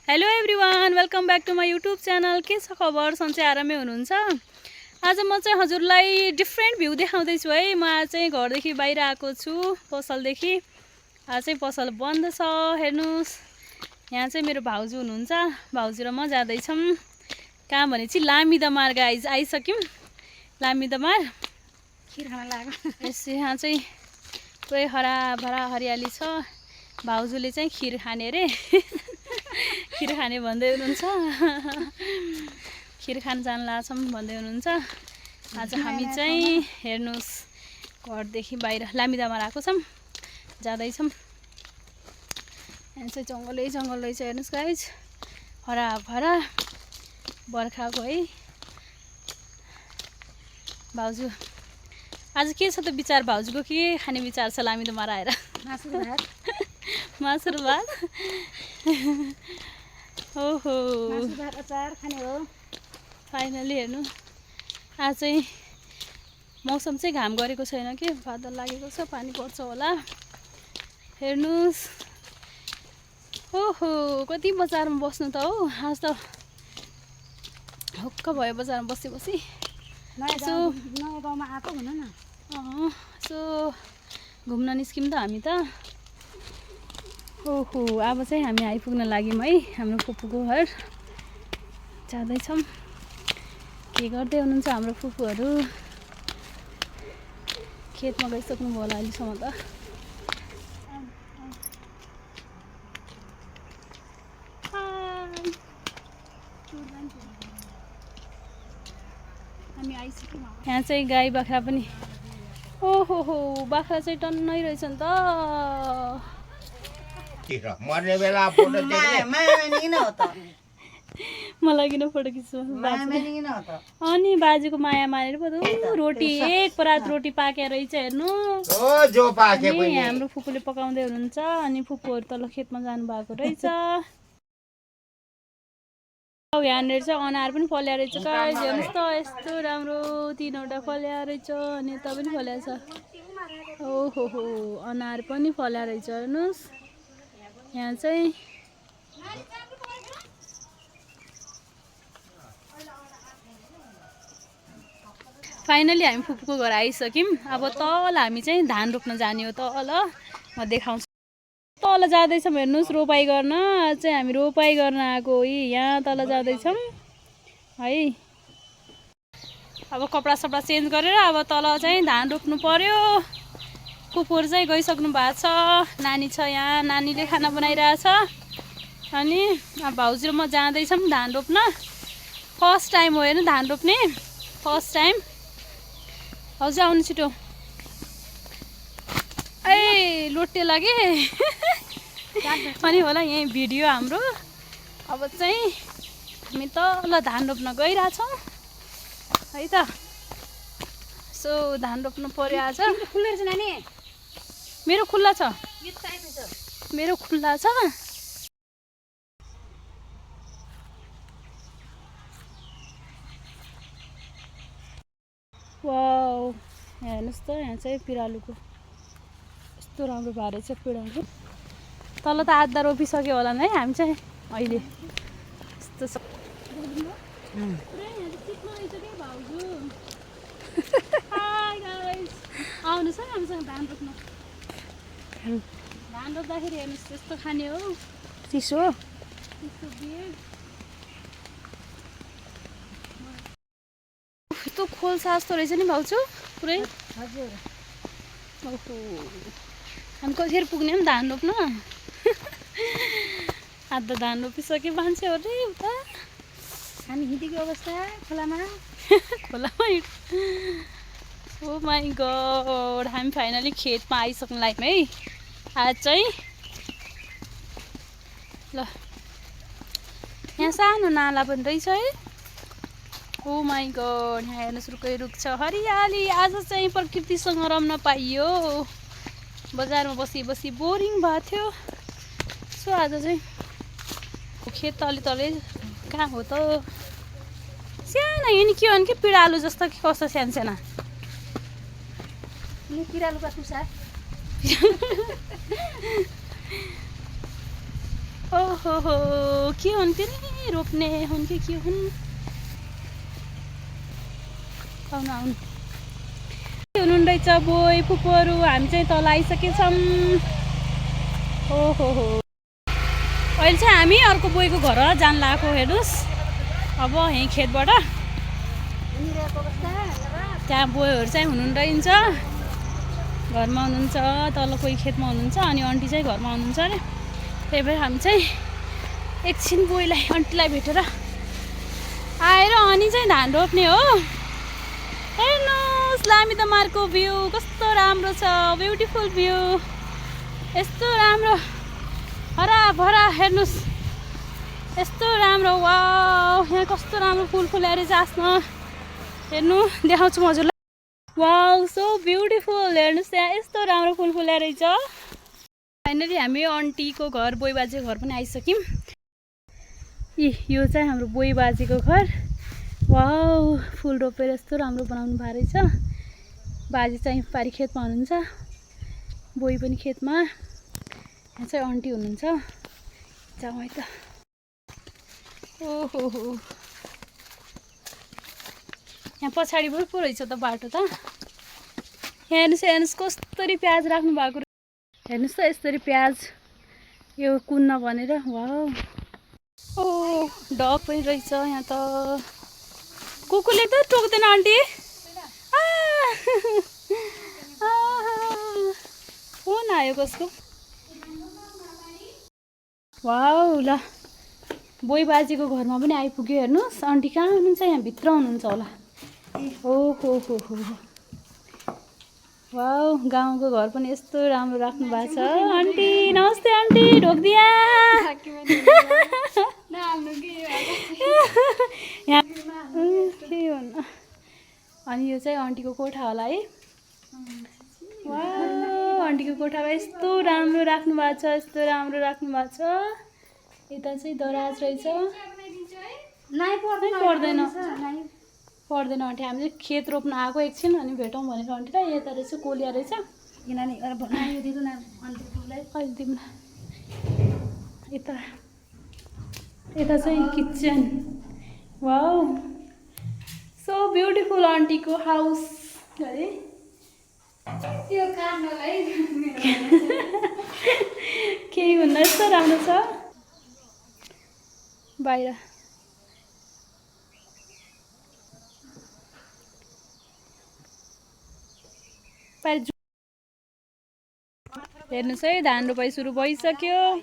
Hello everyone, welcome back to my YouTube channel. के छ खबर? सन्चै आरामै हुनुहुन्छ? आज म चाहिँ हजुरलाई डिफ्रेन्ट भ्यू देखाउँदैछु है। म आज चाहिँ घरदेखि बाहिर आएको छु, पसलदेखि। आज चाहिँ पसल बन्द छ, हेर्नुहोस्। यहाँ चाहिँ मेरो भाउजू हुनुहुन्छ, भाउजू र म जाँदैछौँ। कहाँ भने चाहिँ लामिदमार गाइज आइसक्यौँ। लामिदमार खिर खान लाग्यो। यहाँ चाहिँ पुरै हराभरा हरियाली छ। भाउजूले चाहिँ खिर खाने अरे खिर खाने भन्दै हुनुहुन्छ। खिर खान जान लाग्छौँ भन्दै हुनुहुन्छ। आज हामी चाहिँ हेर्नुहोस् घरदेखि बाहिर लामिदामा आएको छौँ, जाँदैछौँ। यहाँ चाहिँ जङ्गलै जङ्गल रहेछ, हेर्नुहोस् गाइज, हराभरा बर्खाको है। भाउजू आज के छ त विचार? भाउजूको के खाने विचार छ लामिदामा आएर? मासु भात। मासु र भात। ओहो, मासु भात अचार खाने हो। फाइनली हेर्नु, आज चाहिँ मौसम चाहिँ घाम गरेको छैन कि, बादल लागेको छ, पानी पर्छ होला। हेर्नुहोस्, ओहो कति बजारमा बस्नु त हौ। आज त हुक्क भयो बजारमा बसी बसी। नयाँ गाउँमा आएको भन न। यसो घुम्न निस्क्यौँ त हामी त। ओहो, अब चाहिँ हामी आइपुग्न लाग्यौँ है हाम्रो फुपूको घर। जाँदैछौँ। के गर्दै हुनुहुन्छ हाम्रो फुपूहरू? खेतमा गइसक्नुभयो होला अहिलेसम्म त। हामी आइसक्यौँ। यहाँ चाहिँ गाई बाख्रा पनि, ओहो हो, बाख्रा चाहिँ टन्नै रहेछ नि त। मर्ने बेला फोटो मलाई किन फोटो खिच्नु? अनि बाजेको माया मानेर पो रोटी एक परात रोटी पाकेर रहेछ, हेर्नु। हाम्रो फुपूले पकाउँदै हुनुहुन्छ, अनि फुपूहरू तल खेतमा जानु भएको रहेछ। यहाँनिर चाहिँ अनार पनि फल्या रहेछ, गाइस हेर्नुहोस् त, यस्तो राम्रो 3वटा फल्या रहेछ, अनि यता पनि फल्या छ। ओहो हो, अनार पनि फल्या रहेछ, हेर्नुहोस्। यहाँ चाहिँ फाइनली हामी फुपूको घर आइसक्यौँ। अब तल हामी चाहिँ धान रोप्न जाने हो। तल म देखाउँछु। तल जाँदैछौँ, हेर्नुहोस्, रोपाइ गर्न। चाहिँ हामी रोपाइ गर्न आएको हो। यहाँ तल जाँदैछौँ है। अब कपडा सपडा चेन्ज गरेर अब तल चाहिँ धान रोप्नु पर्यो। फुपूहरू चाहिँ गइसक्नु भएको छ। नानी छ यहाँ, नानीले खाना बनाइरहेछ। अनि अब भाउजू र म जाँदैछौँ धान रोप्न। फर्स्ट टाइम हो हेर्नु धान रोप्ने, फर्स्ट टाइम। भाउजू आउनु छिटो। ए लोटे लागे। अनि होला यहीँ भिडियो हाम्रो। अब चाहिँ हामी तल धान रोप्न गइरहेछौँ है त। सो धान रोप्नु पर्यो आज। खुल्लै छ नानी? मेरो खुल्ला छ, मेरो खुल्ला छ। वाउ, हेर्नुहोस् त, यहाँ चाहिँ पिँडालुको यस्तो राम्रो भएर रहेछ पिँडालु। तल त आधा रोपिसक्यो होला नि है हामी चाहिँ अहिले। यस्तो छ। आउनुहोस् है हामीसँग धान रोप्न। धान रोप्दाखेरि हेर्नुहोस् त्यस्तो खाने हो, चिसो। त्यस्तो बिहे यस्तो खोल्सा जस्तो रहेछ नि भाउजू पुरै। हजुर। ओहो, हामी कतिखेर पुग्ने पनि धान रोप्न? आधा धान रोपिसक्यो मान्छेहरूले उता। हामी हिँडेको अवस्था खोलामा। खोलामा ओ माई गड, हामी फाइनली खेतमा आइसक्नु लाग्यौँ है आज चाहिँ। ल यहाँ सानो नाला पनि रहेछ है। ओ माई गड, यहाँ हेर्नुहोस् रुखै रुख छ, हरियाली। आज चाहिँ प्रकृतिसँग रम्न पाइयो। बजारमा बसी बसी बोरिङ भएको थियो। सो आज चाहिँ खेत तले तले कहाँ हो त? सानो यिनी के हो कि पिँडालु जस्तो कि कस्तो सानसाना? पिँडालुका टुसा। ओहो हो के हुन् फेरि रोप्ने हुन् कि के हुन् आउनु आउनु हुनुहुँदैछ बोई फुपूहरू हामी चाहिँ तल आइसकेछौँ ओहो हो अहिले चाहिँ हामी अर्को बोईको घर जान लागेको हेर्नुहोस् अब यहीँ खेतबाट त्यहाँ बोईहरू चाहिँ हुनुहुन्छ घरमा हुनुहुन्छ तल कोही खेतमा हुनुहुन्छ अनि आन्टी चाहिँ घरमा हुनुहुन्छ अरे त्यही भएर हामी चाहिँ एकछिन बोईलाई आन्टीलाई भेटेर आएर अनि चाहिँ धान रोप्ने हो हेर्नुहोस् लामितामारको भ्यू कस्तो राम्रो छ ब्युटिफुल भ्यू यस्तो राम्रो हराभरा हेर्नुहोस् यस्तो राम्रो वाउ यहाँ कस्तो राम्रो फुल फुलेर चाहिँ आफ्नो हेर्नु देखाउँछु म हजुरलाई वाउ सो ब्युटिफुल हेर्नुहोस् त्यहाँ यस्तो राम्रो फुल फुलेर रहेछ फाइनली हामी आन्टीको घर बोई बाजेको घर पनि आइसक्यौँ यो चाहिँ हाम्रो बोई बाजेको घर वाउ फुल रोपेर यस्तो राम्रो बनाउनु भएको रहेछ बाजे चाहिँ पारि खेतमा हुनुहुन्छ बोई पनि खेतमा यहाँ चाहिँ आन्टी हुनुहुन्छ जाउँ है त ओहो हो यहाँ पछाडि पो रहेछ त बाटो त हेर्नुहोस् कस्तरी प्याज राख्नु भएको हेर्नुहोस् त यसरी प्याज यो कुन्न भनेर वाउ ओ डग पनि रहेछ यहाँ त कुकुरले त टोक्दैन आन्टी फोन आयो कसको वाउ ल बोई बाजेको घरमा पनि आइपुग्यो हेर्नुहोस् आन्टी कहाँ हुनुहुन्छ यहाँ भित्र हुनुहुन्छ होला ओहो हो वाउ गाउँको घर पनि यस्तो राम्रो राख्नु भएको छ आन्टी नमस्ते आन्टी ढोकिदिया के भन्नु अनि यो चाहिँ आन्टीको कोठा होला है वाउ आन्टीको कोठामा यस्तो राम्रो राख्नु भएको छ यस्तो राम्रो राख्नु भएको छ यता चाहिँ दराज रहेछ पर्दैन आन्टी हामी चाहिँ खेत रोप्न आएको एकछिन अनि भेटौँ भनेर आन्टीलाई यता रहेछ कोलिया रहेछ किनभने अहिले दिनु न अहिले दिउँ न यता चाहिँ किचन वाउ सो ब्युटिफुल आन्टीको हाउस है त्यो काट्नलाई केही भन्दा यस्तो राम्रो छ बाहिर हेर्नुहोस् है धान रोपाइ सुरु भइसक्यो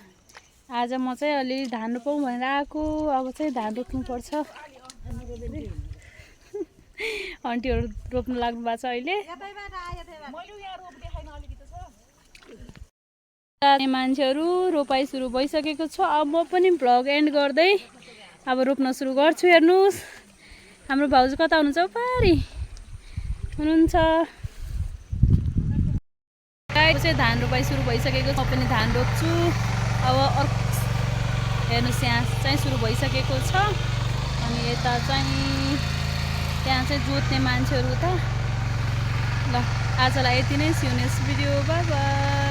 आज म चाहिँ अलिअलि धान रोपौँ भनेर आएको अब चाहिँ धान रोप्नुपर्छ आन्टीहरू रोप्नु लाग्नु भएको छ अहिले मान्छेहरू रोपाइ सुरु भइसकेको छ अब म पनि भ्लग एन्ड गर्दै अब रोप्न सुरु गर्छु हेर्नुहोस् हाम्रो भाउजू कता हुनुहुन्छ हौ पारी हुनुहुन्छ चाहिँ धान रोपाइ सुरु भइसकेको छ म पनि धान रोप्छु अब अर्को हेर्नुहोस् यहाँ चाहिँ सुरु भइसकेको छ अनि यता चाहिँ त्यहाँ चाहिँ जोत्ने मान्छेहरू त ल आजलाई यति नै सिउनेस भिडियो बाइ बाइ